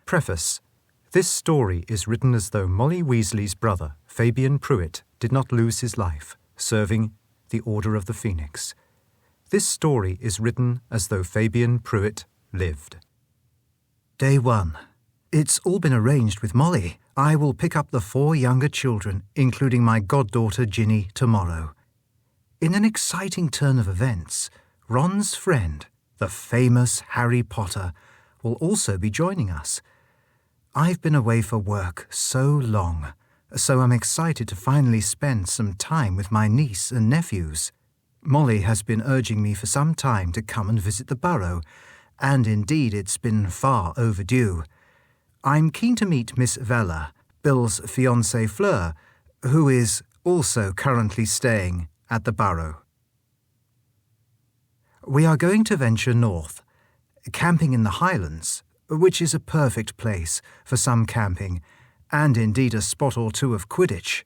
Preface. This story is written as though Molly Weasley's brother, Fabian Prewett, did not lose his life, serving the Order of the Phoenix. This story is written as though Fabian Prewett lived. Day 1. It's all been arranged with Molly. I will pick up the 4 younger children, including my goddaughter Ginny, tomorrow. In an exciting turn of events, Ron's friend, the famous Harry Potter, will also be joining us. I've been away for work so long, so I'm excited to finally spend some time with my niece and nephews. Molly has been urging me for some time to come and visit the Burrow, and indeed it's been far overdue. I'm keen to meet Miss Vella, Bill's fiancée Fleur, who is also currently staying at the Burrow. We are going to venture north, camping in the Highlands, which is a perfect place for some camping, and indeed a spot or two of quidditch.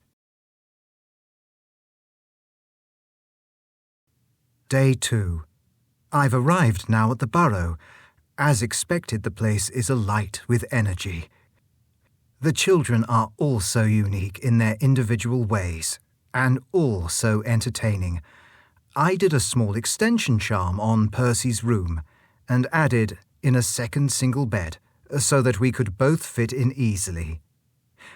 Day 2. I've arrived now at the Burrow. As expected, the place is alight with energy. The children are all so unique in their individual ways, and all so entertaining. I did a small extension charm on Percy's room, and added in a second single bed, so that we could both fit in easily.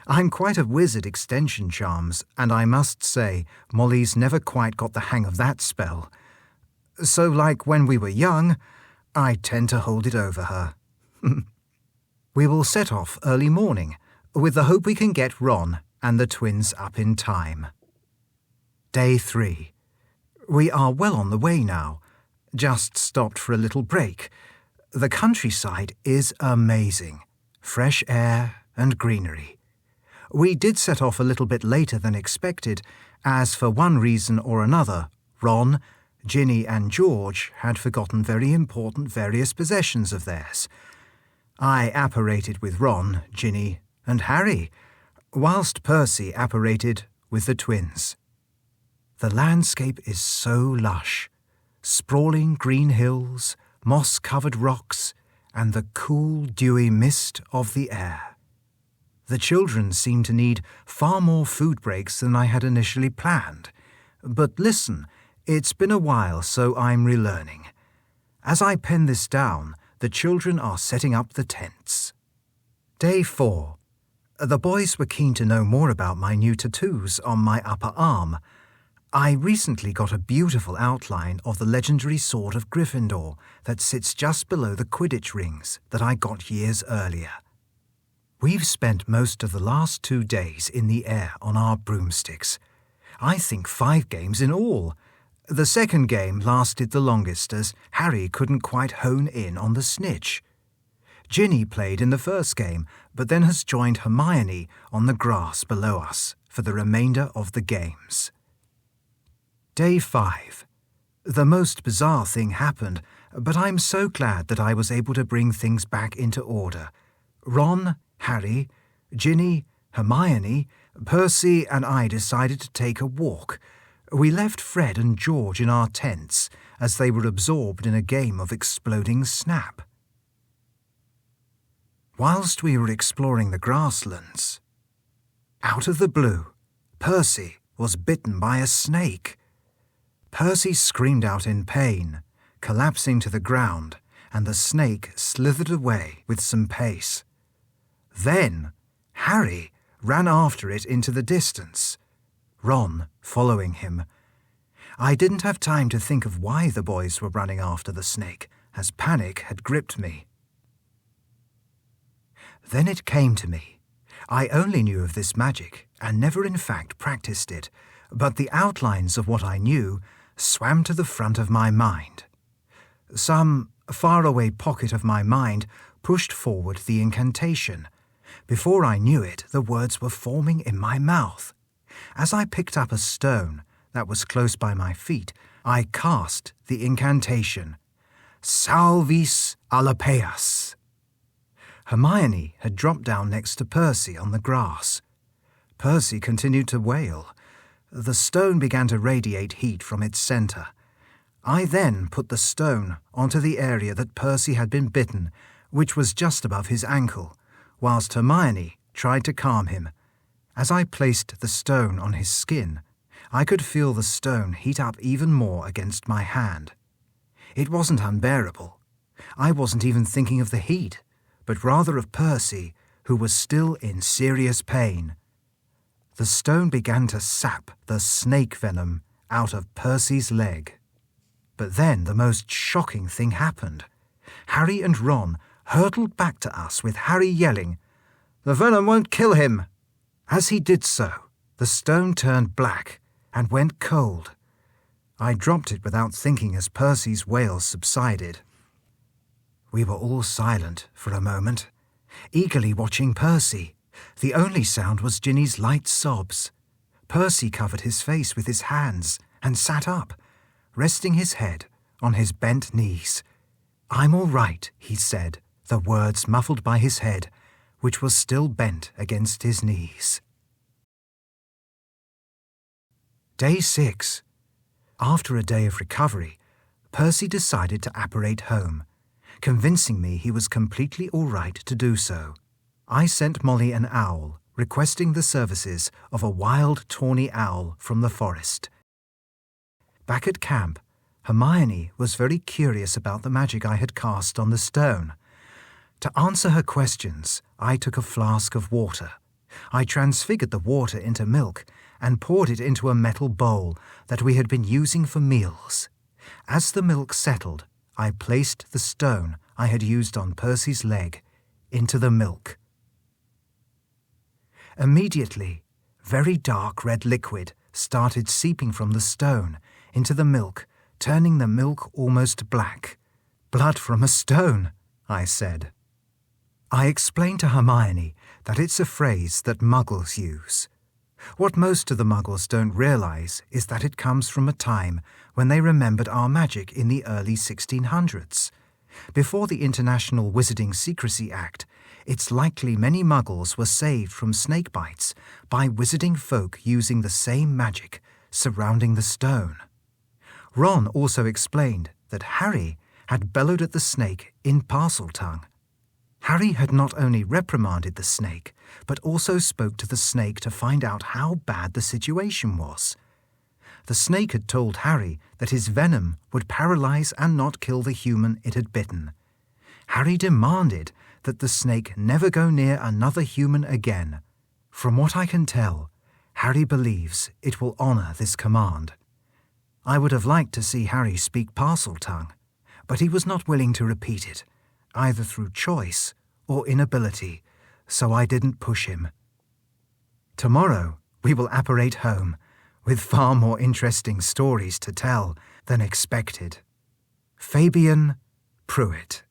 I'm quite a whiz at extension charms, and I must say Molly's never quite got the hang of that spell. So like when we were young, I tend to hold it over her. We will set off early morning, with the hope we can get Ron and the twins up in time. Day 3. We are well on the way now. Just stopped for a little break. The countryside is amazing. Fresh air and greenery. We did set off a little bit later than expected, as for one reason or another, Ron, Ginny and George had forgotten very important various possessions of theirs. I apparated with Ron, Ginny and Harry, whilst Percy apparated with the twins. The landscape is so lush. Sprawling green hills, moss-covered rocks, and the cool, dewy mist of the air. The children seem to need far more food breaks than I had initially planned. But listen, it's been a while, so I'm relearning. As I pen this down, the children are setting up the tents. Day 4. The boys were keen to know more about my new tattoos on my upper arm. I recently got a beautiful outline of the legendary sword of Gryffindor that sits just below the Quidditch rings that I got years earlier. We've spent most of the last 2 days in the air on our broomsticks. I think 5 games in all. The second game lasted the longest as Harry couldn't quite hone in on the snitch. Ginny played in the first game, but then has joined Hermione on the grass below us for the remainder of the games. Day 5. The most bizarre thing happened, but I'm so glad that I was able to bring things back into order. Ron, Harry, Ginny, Hermione, Percy and I decided to take a walk. We left Fred and George in our tents as they were absorbed in a game of exploding snap. Whilst we were exploring the grasslands, out of the blue, Percy was bitten by a snake. Percy screamed out in pain, collapsing to the ground, and the snake slithered away with some pace. Then Harry ran after it into the distance, Ron following him. I didn't have time to think of why the boys were running after the snake, as panic had gripped me. Then it came to me. I only knew of this magic, and never in fact practiced it, but the outlines of what I knew swam to the front of my mind. Some faraway pocket of my mind pushed forward the incantation. Before I knew it, the words were forming in my mouth. As I picked up a stone that was close by my feet, I cast the incantation, Salvis Alapeas. Hermione had dropped down next to Percy on the grass. Percy continued to wail. The stone began to radiate heat from its centre. I then put the stone onto the area that Percy had been bitten, which was just above his ankle, whilst Hermione tried to calm him. As I placed the stone on his skin, I could feel the stone heat up even more against my hand. It wasn't unbearable. I wasn't even thinking of the heat, but rather of Percy, who was still in serious pain. The stone began to sap the snake venom out of Percy's leg. But then the most shocking thing happened. Harry and Ron hurtled back to us with Harry yelling, "The venom won't kill him!" As he did so, the stone turned black and went cold. I dropped it without thinking as Percy's wails subsided. We were all silent for a moment, eagerly watching Percy. The only sound was Ginny's light sobs. Percy covered his face with his hands and sat up, resting his head on his bent knees. "I'm all right," he said, the words muffled by his head, which was still bent against his knees. Day 6. After a day of recovery, Percy decided to apparate home, convincing me he was completely all right to do so. I sent Molly an owl, requesting the services of a wild tawny owl from the forest. Back at camp, Hermione was very curious about the magic I had cast on the stone. To answer her questions, I took a flask of water. I transfigured the water into milk and poured it into a metal bowl that we had been using for meals. As the milk settled, I placed the stone I had used on Percy's leg into the milk. Immediately, very dark red liquid started seeping from the stone into the milk, turning the milk almost black. "Blood from a stone," I said. I explained to Hermione that it's a phrase that Muggles use. What most of the Muggles don't realise is that it comes from a time when they remembered our magic in the early 1600s. Before the International Wizarding Secrecy Act, it's likely many Muggles were saved from snake bites by wizarding folk using the same magic surrounding the stone. Ron also explained that Harry had bellowed at the snake in Parseltongue. Harry had not only reprimanded the snake, but also spoke to the snake to find out how bad the situation was. The snake had told Harry that his venom would paralyze and not kill the human it had bitten. Harry demanded that the snake never go near another human again. From what I can tell, Harry believes it will honor this command. I would have liked to see Harry speak Parseltongue, but he was not willing to repeat it, either through choice or inability, so I didn't push him. Tomorrow we will apparate home, with far more interesting stories to tell than expected. Fabian Prewett.